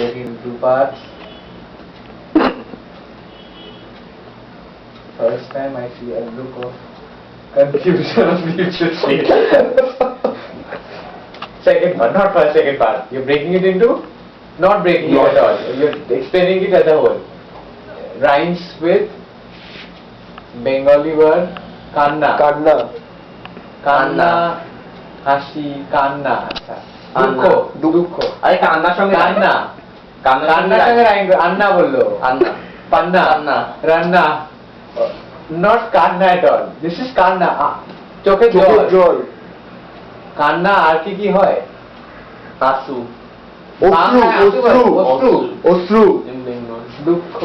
break it into two parts. First time I see a look of confusion on Future's face. Second part, not first, second part. You're breaking it into, not breaking it at all. You're explaining it as a whole. Rhymes with Bengali word kanna. Kanna, hashi, kanna. দুঃখ আরে কান্নার সঙ্গে কান্নার সঙ্গে rhyme আন্না বললো পান্না রান্না not কান্না at all. This is কান্না. চোখের জল কান্না আর কি হয়? আসু অশ্রু দুঃখ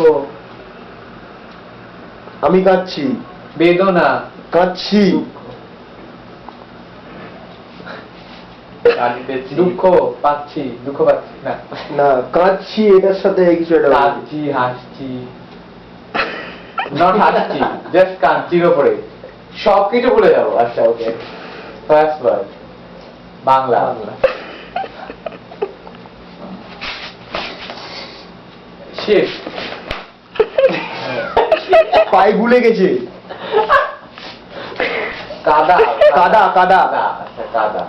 আমি কাঁদছি বেদনা কাঁদছি দুঃখ পাচ্ছি না না কাঁদছি এটার সাথে কিছু একটা কাঁদছি হাসছি নট হাসছি জাস্ট কাঁদছির ওপরে সব কিছু ভুলে যাবো আচ্ছা ওকে ফার্স্ট ওয়ার্ড বাংলা শেষ পায়ে ভুলে গেছে কাদা আচ্ছা কাদা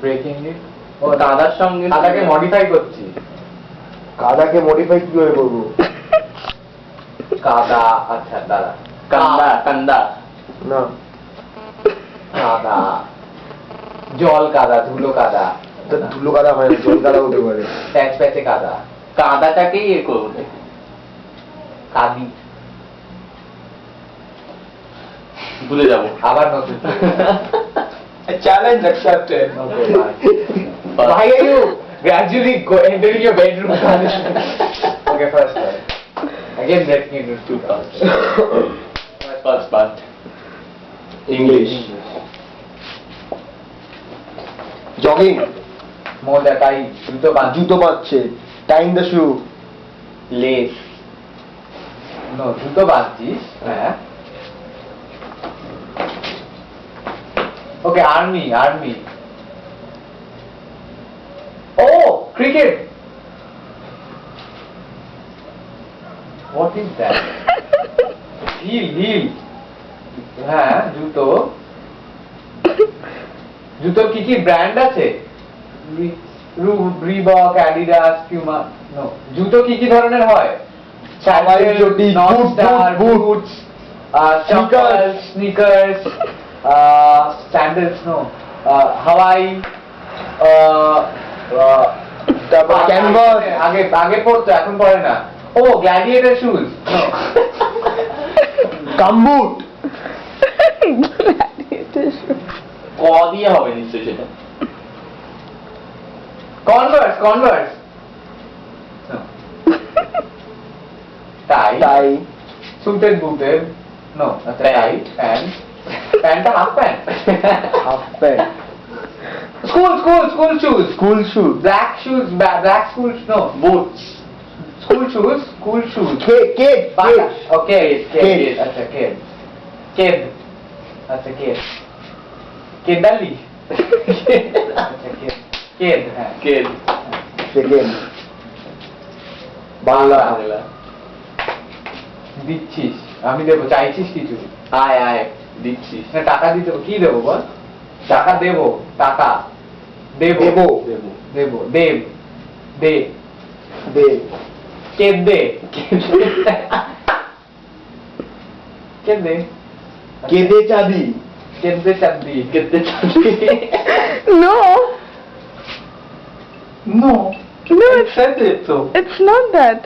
ব্রেকিং ইট ও দাদার সঙ্গে কাদাকে মডিফাই করছি কাদাকে মডিফাই কি করে করবো কাদা আচ্ছা দাদা কান্দা না কাদা জল কাদা ধুলো কাদা ধুলো কাদা হয় না জল কাদা হতে পারে প্যাচ প্যাচে কাদা কাদাটাকে ইয়ে করবে কাদি ভুলে যাবো আবার নতুন Challenge accepted. Okay, why are you gradually entering your bedroom? Okay, first part. Again, let's get into two parts. First part. English jogging মোজা টাই জুতো বাঁধছে time the shoe lace no জুতো বাঁধছিস হ্যাঁ ওকে আর্মি ও cricket what is that heel হ্যাঁ জুতোর কি ব্র্যান্ড আছে রিবক অ্যাডিডাস পিউমা নো জুতো কি ধরনের হয় হাওয়াই চটি বুট স্নিকার্স স্যান্ডেলস নো হাওয়াই তারপর ক্যানভাস আগে পড়তো এখন পড়ে না ও গ্ল্যাডিয়েটর শুজ গামবুট ক দিয়ে হবে নিশ্চয়ই সেটা Converse tie suited booted no tie pant half pant school shoes black shoes no boots school shoes কেড okay আচ্ছা kid কেদালি আচ্ছা kid হ্যাঁ কেদ সেকেন্ড বাংলা দিচ্ছিস আমি দেবো চাইছিস কিছু আয় দিচ্ছিস না টাকা দিতে কি দেবো বল টাকা দেবো টাকা দেবো দেব দে কেদে কেদে চাঁদি কেদে চাঁদি No, I said it so. it's not that.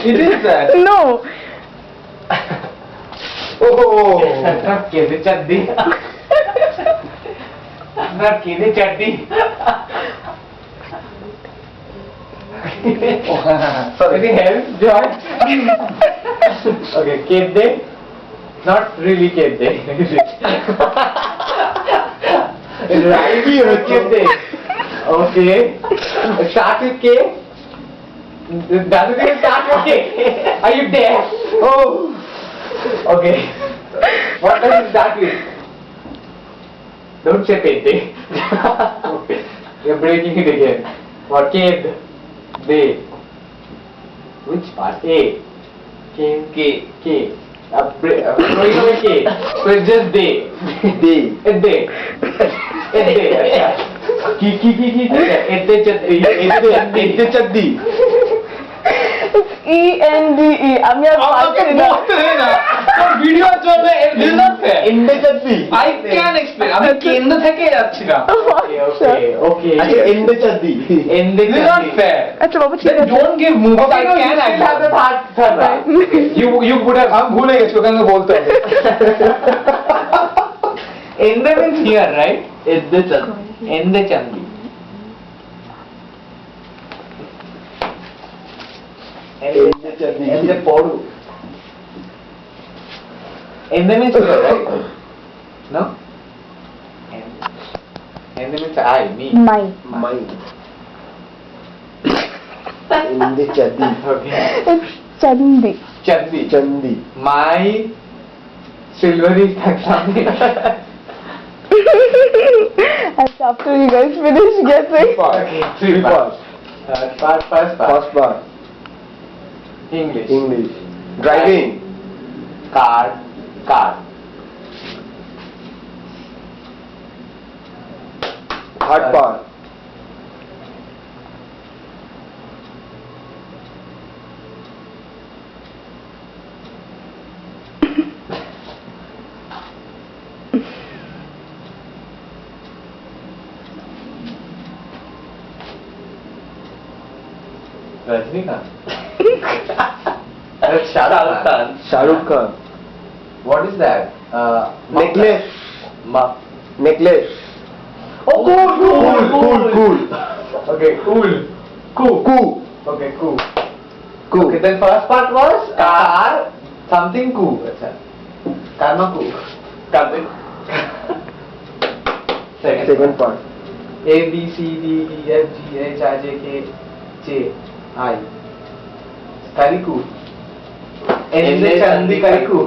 It is that. No, কেদে চাঁদি না কেদে চাঁদি Sorry, help, Joy. Okay, kede, not really kede. Right, kede. Okay, start with K. Doesn't even start with K. Are you deaf? Oh. Okay. What does it start with? Don't say pente. Okay. You're breaking it again. What? Kid. They. Which part? A. Came. K. K. Throwing away K. So it's just they. They It's they. It's they. अच्छा. की अच्छा. इतने चद्दी. इतने चद्दी E-N-D-E. আমি আর পারছি না। Video চলবে this not fair इंडे चद्दी আই ক্যান এক্সপ্লেন আমি কেন্দ্র থেকে যাচ্ছিলাম Okay. अच्छा इंडे चद्दी In the this not fair আচ্ছা বাবু ঠিক আছে। Don't give move I Okay, no, can you still have the third one. You would have. আমি ভুলে গেছি ওখানে বলতে হবে In the means here, right? Edde chandi. In the chandi. इंडे चद्दी In the podu. In the means here, right? No? In the means I, me. My. My इंडे चद्दी Okay. Chandi. Chandi. Chandi My silvery taxami. আচ্ছা after you guys finish guessing. Okay, three parts. First part. First part English. English driving Car. Third part Rajnikant. That's Shah Rukh Khan. Shahrukh Khan What is that? Necklace Ma. Necklace Oh, cool. Cool Okay, cool. Cool Okay, cool. Cool Okay, then first part was car, something cool. Acha. Karma cool. Kartik. Second part A, B, C, D, E, F, G, H, I, J, K, J, I. Kariku. In the Chandi Kariku.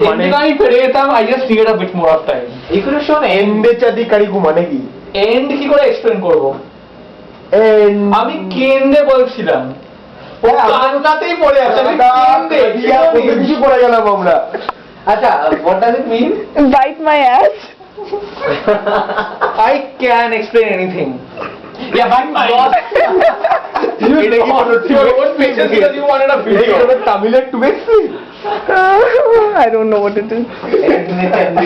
আমি ফিরে যেতাম I just needed a bit more of time You could have shown end. इंडे चद्दी कड़ीकू माने की and কি করে এক্সপ্লেন করব एंड আমি কেন্দ্রে বলছিলাম ও কানটাতেই পড়ে আছে আমি কেন্দ্রে কিছু পড়ে গেলাম আমরা Acha, what does it mean? Bite my ass. I can explain anything. Yeah, but my boss. এটা কি কোনো Your own patience because you wanted a video. তামিলের টুবেক্স I don't know what it is. In the Chandi